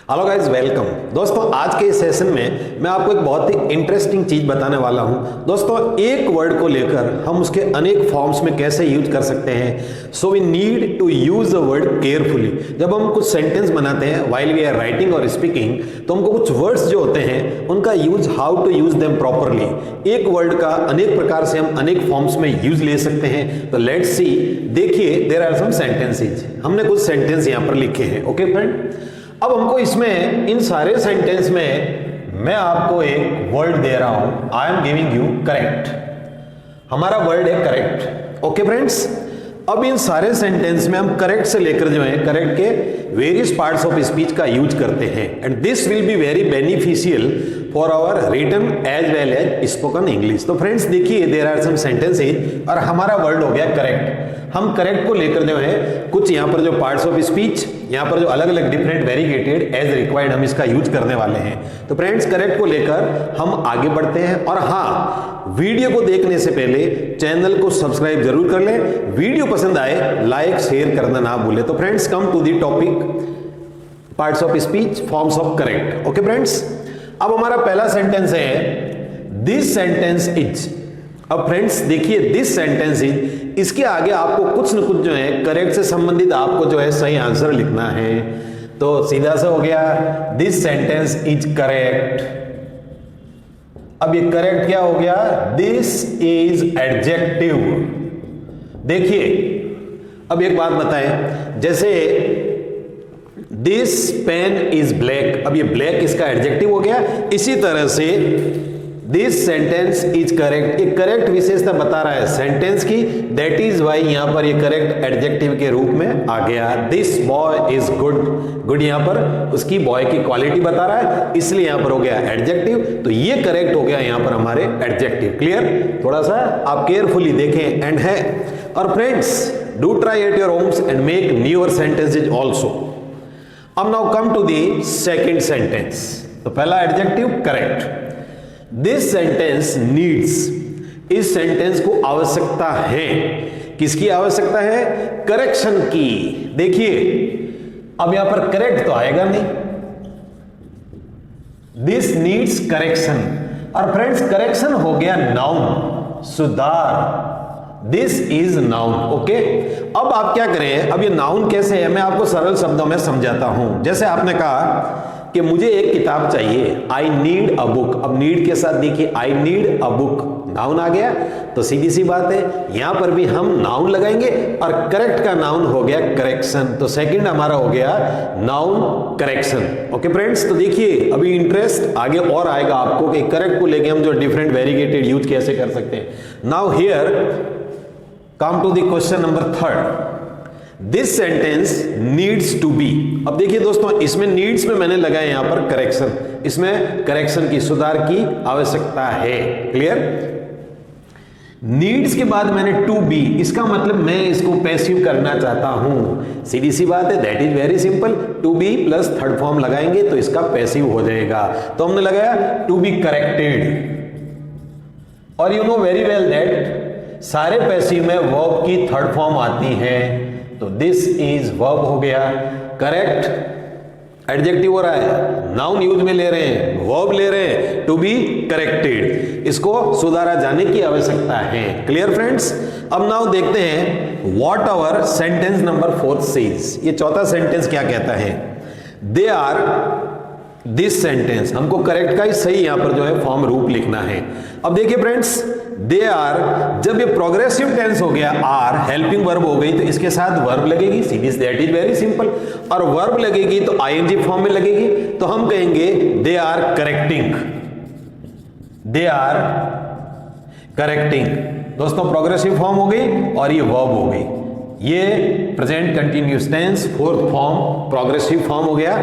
Hello guys, welcome. दोस्तों, आज के इस सेशन में मैं आपको एक बहुत ही इंटरेस्टिंग चीज बताने वाला हूं। दोस्तों, एक वर्ड को लेकर हम उसके अनेक फॉर्म्स में कैसे यूज कर सकते हैं। So we need to use a word carefully. जब हम कुछ सेंटेंस बनाते हैं व्हाइल वी आर राइटिंग और स्पीकिंग, तो हमको कुछ वर्ड्स जो होते हैं उनका use, how to use them properly. एक वर्ड का अनेक प्रकार से हम अनेक फॉर्म्स में यूज ले सकते हैं। तो लेट्स सी। देखिए, देयर आर सम सेंटेंसेज। हमने कुछ सेंटेंस यहां पर लिखे हैं। ओके फ्रेंड, अब हमको इसमें इन सारे सेंटेंस में मैं आपको एक वर्ड दे रहा हूं। I am giving you correct. हमारा वर्ड है करेक्ट। ओके फ्रेंड्स, अब इन सारे सेंटेंस में हम करेक्ट से लेकर जो है करेक्ट के वेरियस पार्ट्स ऑफ स्पीच का यूज करते हैं and this will be very beneficial for our written as well as spoken English. तो फ्रेंड्स देखिए, देयर आर सम सेंटेंसेज और हमारा वर्ड हो गया करेक्ट। हम करेक्ट को लेकर जो है कुछ यहाँ पर जो पार्ट्स ऑफ स्पीच, यहाँ पर जो अलग अलग डिफरेंट वेरीगेटेड एज रिक्वायर्ड हम इसका यूज करने वाले हैं। तो फ्रेंड्स, करेक्ट को लेकर हम आगे बढ़ते हैं। और हाँ, वीडियो को देखने से पहले चैनल को सब्सक्राइब जरूर कर लें। वीडियो पसंद आए लाइक शेयर करना ना भूलें। तो friends, come to the topic, parts of speech, forms of correct. Okay friends, अब हमारा पहला सेंटेंस है दिस सेंटेंस इज। अब फ्रेंड्स देखिए, दिस सेंटेंस इज, इसके आगे आपको कुछ न कुछ जो है करेक्ट से संबंधित आपको जो है सही आंसर लिखना है। तो सीधा सा हो गया, दिस सेंटेंस इज करेक्ट। अब ये करेक्ट क्या हो गया, दिस इज एडजेक्टिव। देखिए, अब एक बात बताएं, जैसे दिस पेन इज ब्लैक, अब ये ब्लैक इसका एडजेक्टिव हो गया। इसी तरह से दिस सेंटेंस इज करेक्ट, एक करेक्ट विशेषता बता रहा है सेंटेंस की, दैट इज वाई यहां पर ये करेक्ट एडजेक्टिव के रूप में आ गया। This boy is good, good यहां पर उसकी बॉय की क्वालिटी बता रहा है, इसलिए यहां पर हो गया एडजेक्टिव। तो ये करेक्ट हो गया यहां पर हमारे एडजेक्टिव। क्लियर? थोड़ा सा आप केयरफुली देखें एंड है। और friends, do try at your homes and make newer sentences also. अब now come to the second sentence. तो पहला adjective correct. This sentence needs, इस सेंटेंस को आवश्यकता है। किसकी आवश्यकता है? करेक्शन की। देखिए, अब यहां पर करेक्ट तो आएगा नहीं, दिस नीड्स करेक्शन। और फ्रेंड्स, करेक्शन हो गया नाउन, सुधार। This is noun. ओके, अब आप क्या करें, अब ये नाउन कैसे है मैं आपको सरल शब्दों में समझाता हूं। जैसे आपने कहा कि मुझे एक किताब चाहिए, आई नीड अ बुक। अब नीड के साथ देखिए, I need a book, noun आ गया। तो सीधी सी बात है, यहां पर भी हम नाउन लगाएंगे और करेक्ट का नाउन हो गया करेक्शन। तो सेकंड हमारा हो गया नाउन करेक्शन। ओके फ्रेंड्स, तो देखिए अभी इंटरेस्ट आगे और आएगा आपको कि करेक्ट को लेके हम जो डिफरेंट वेरीगेटेड यूज कैसे कर सकते हैं। Now here come to the question number third. This sentence needs to be. अब देखिए दोस्तों, इसमें नीड्स में मैंने लगाया यहां पर करेक्शन, इसमें करेक्शन की, सुधार की आवश्यकता है। क्लियर? नीड्स के बाद मैंने टू बी, इसका मतलब मैं इसको पैसिव करना चाहता हूं। सीधी सी बात है, that is very simple. To be plus third form लगाएंगे तो इसका पैसिव हो जाएगा। तो हमने लगाया टू बी करेक्टेड। और you know very well that सारे पैसिव में वर्ब की थर्ड फॉर्म आती है। तो दिस इज वर्ब हो गया। करेक्ट एडजेक्टिव हो रहा है, नाउन यूज में ले रहे हैं, वर्ब ले रहे हैं, टू बी करेक्टेड, इसको सुधारा जाने की आवश्यकता है। Clear friends? अब नाउ देखते हैं what our sentence number 4 says. ये चौथा सेंटेंस क्या कहता है? दे आर, दिस सेंटेंस, हमको करेक्ट का ही सही यहां पर जो है फॉर्म रूप लिखना है। अब देखिए फ्रेंड्स, दे आर, जब ये प्रोग्रेसिव टेंस हो गया, आर हेल्पिंग वर्ब हो गई, तो इसके साथ वर्ब लगेगी। सीधी, दैट इज वेरी सिंपल। और वर्ब लगेगी तो आईएनजी फॉर्म में लगेगी। तो हम कहेंगे they are correcting, they are correcting. दोस्तों, प्रोग्रेसिव फॉर्म हो गई और ये वर्ब हो गई। ये present continuous tense fourth form progressive form हो गया।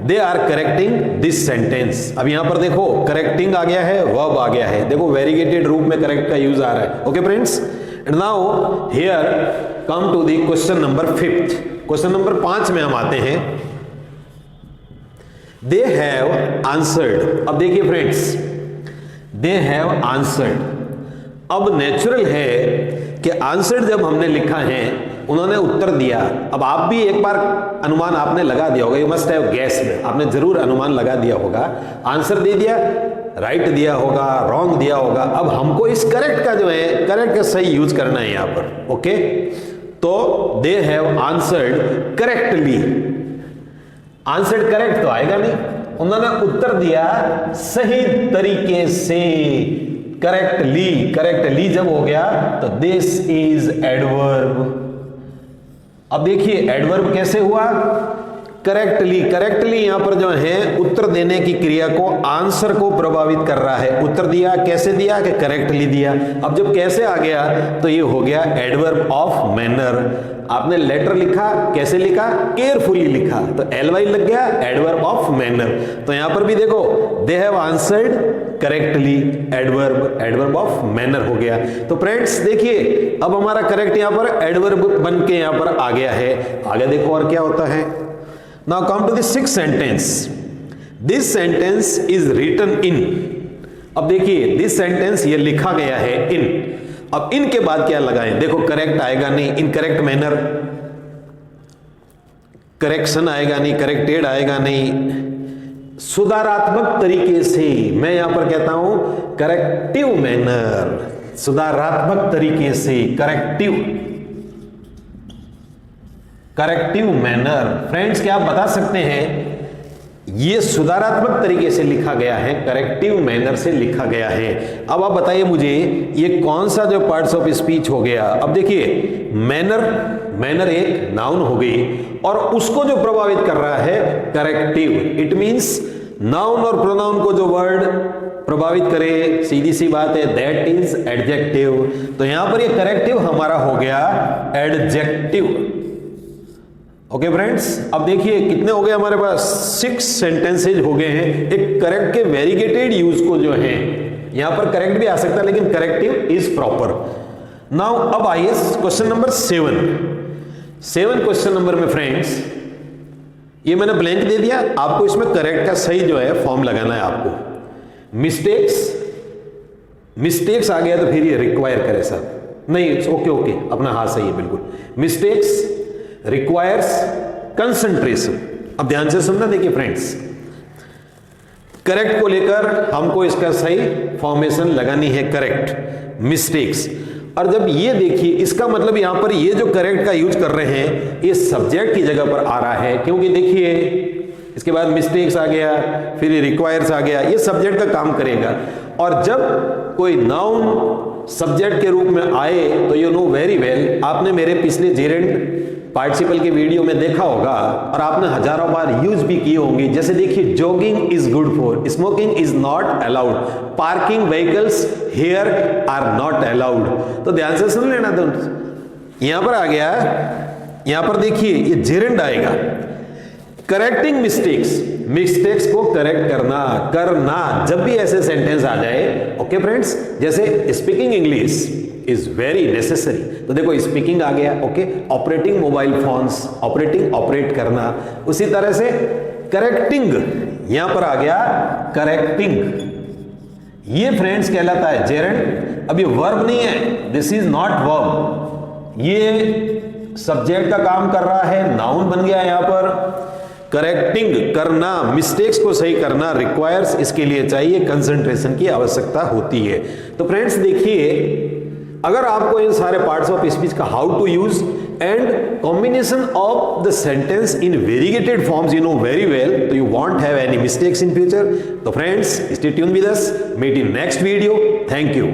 They are correcting this sentence. अब यहां पर देखो करेक्टिंग आ गया है, वर्ब आ गया है। देखो वेरीगेटेड रूप में करेक्ट का यूज आ रहा है। Okay friends, and now here come to the question number 5। Question number 5 में हम आते हैं। They have answered. अब देखिए फ्रेंड्स, दे हैव आंसर्ड। अब नेचुरल है कि आंसर्ड जब हमने लिखा है उन्होंने उत्तर दिया। अब आप भी एक बार अनुमान आपने लगा दिया होगा, यू मस्ट हैव गेस में, आपने जरूर अनुमान लगा दिया होगा, आंसर दे दिया, राइट दिया होगा, रॉन्ग दिया होगा। अब हमको इस करेक्ट का जो है, करेक्ट का सही यूज करना है यहां पर। ओके, तो दे have answered correctly, answered correct तो आएगा नहीं, उन्होंने उत्तर दिया सही तरीके से, करेक्टली। करेक्टली जब हो गया तो दिस इज एडवर्ब। अब देखिए एडवर्ब कैसे हुआ, करेक्टली। करेक्टली यहां पर जो है उत्तर देने की क्रिया को, आंसर को प्रभावित कर रहा है। उत्तर दिया, कैसे दिया कि करेक्टली दिया। अब जब कैसे आ गया तो ये हो गया एडवर्ब ऑफ मैनर। आपने लेटर लिखा, कैसे लिखा, केयरफुली लिखा, तो एलवाई लग गया, एडवर्ब ऑफ मैनर। तो यहां पर भी देखो दे have answered correctly, adverb, adverb of manner हो गया। तो फ्रेंड्स देखिए अब हमारा करेक्ट यहां पर एडवर्ब बन के यहां पर आ गया है। आगे देखो और क्या होता है। Now come to the sixth sentence. This sentence is written in. अब देखिए this sentence ये लिखा गया है in. अब in के बाद क्या लगाएं, देखो करेक्ट आएगा नहीं, इनकरेक्ट मैनर, करेक्शन आएगा नहीं, करेक्टेड आएगा नहीं, सुधारात्मक तरीके से, मैं यहां पर कहता हूं करेक्टिव मैनर, सुधारात्मक तरीके से, करेक्टिव, करेक्टिव मैनर। फ्रेंड्स क्या आप बता सकते हैं, ये सुधारात्मक तरीके से लिखा गया है, करेक्टिव मैनर से लिखा गया है। अब आप बताइए मुझे ये कौन सा जो पार्ट्स ऑफ स्पीच हो गया। अब देखिए मैनर, मैनर एक नाउन हो गई और उसको जो प्रभावित कर रहा है करेक्टिव। इट मींस नाउन और प्रोनाउन को जो वर्ड प्रभावित करे, सीधी सी बात है, दैट इज एडजेक्टिव। तो यहां पर ये करेक्टिव हमारा हो गया एडजेक्टिव। ओके फ्रेंड्स, अब देखिए कितने हो गए हमारे पास, 6 सेंटेंसेज हो गए हैं। एक करेक्ट के वेरीगेटेड यूज को जो है, यहां पर करेक्ट भी आ सकता है लेकिन करेक्टिव इज प्रॉपर। नाउ अब आइए क्वेश्चन नंबर 7 क्वेश्चन नंबर में फ्रेंड्स, ये मैंने ब्लैंक दे दिया, आपको इसमें करेक्ट का सही जो है फॉर्म लगाना है आपको। मिस्टेक्स आ गया तो फिर ये रिक्वायर करे सर, नहीं ओके अपना हाथ सही है बिल्कुल। Mistakes requires concentration. अब ध्यान से सुनना, देखिए फ्रेंड्स करेक्ट को लेकर हमको इसका सही फॉर्मेशन लगानी है, करेक्ट, मिस्टेक्स। और जब ये देखिए इसका मतलब यहां पर ये जो करेक्ट का यूज कर रहे हैं ये सब्जेक्ट की जगह पर आ रहा है, क्योंकि देखिए इसके बाद मिस्टेक्स आ गया, फिर ये रिक्वायर्स आ गया, ये सब्जेक्ट का काम करेगा। और जब कोई नाउन सब्जेक्ट के रूप में आए तो यू नो वेरी वेल, आपने मेरे पिछले जेरेंड पार्टिसिपल के वीडियो में देखा होगा और आपने हजारों बार यूज भी किए होंगे। जैसे देखिए jogging is good for, smoking is not allowed, parking vehicles here are not allowed. तो ध्यान से सुन लेना, तो यहां पर आ गया, यहां पर देखिए ये जेरेंड आएगा, करेक्टिंग मिस्टेक्स को करेक्ट करना जब भी ऐसे सेंटेंस आ जाए। ओके फ्रेंड्स, जैसे speaking English is very necessary, तो देखो स्पीकिंग आ गया। Okay, operating mobile phones, operate करना। उसी तरह से करेक्टिंग यहां पर आ गया, करेक्टिंग, ये फ्रेंड्स कहलाता है जेरेंड। अब ये वर्ब नहीं है, दिस इज नॉट वर्ब, ये सब्जेक्ट का काम कर रहा है, नाउन बन गया यहां पर। करेक्टिंग करना, मिस्टेक्स को सही करना रिक्वायर्स, इसके लिए चाहिए कंसंट्रेशन की आवश्यकता होती है। तो फ्रेंड्स देखिए, अगर आपको इन सारे पार्ट्स ऑफ स्पीच का how to use and combination of the sentence in variegated forms you know very well, तो you won't have any mistakes in future. तो friends stay tune with us, meet in next video. Thank you.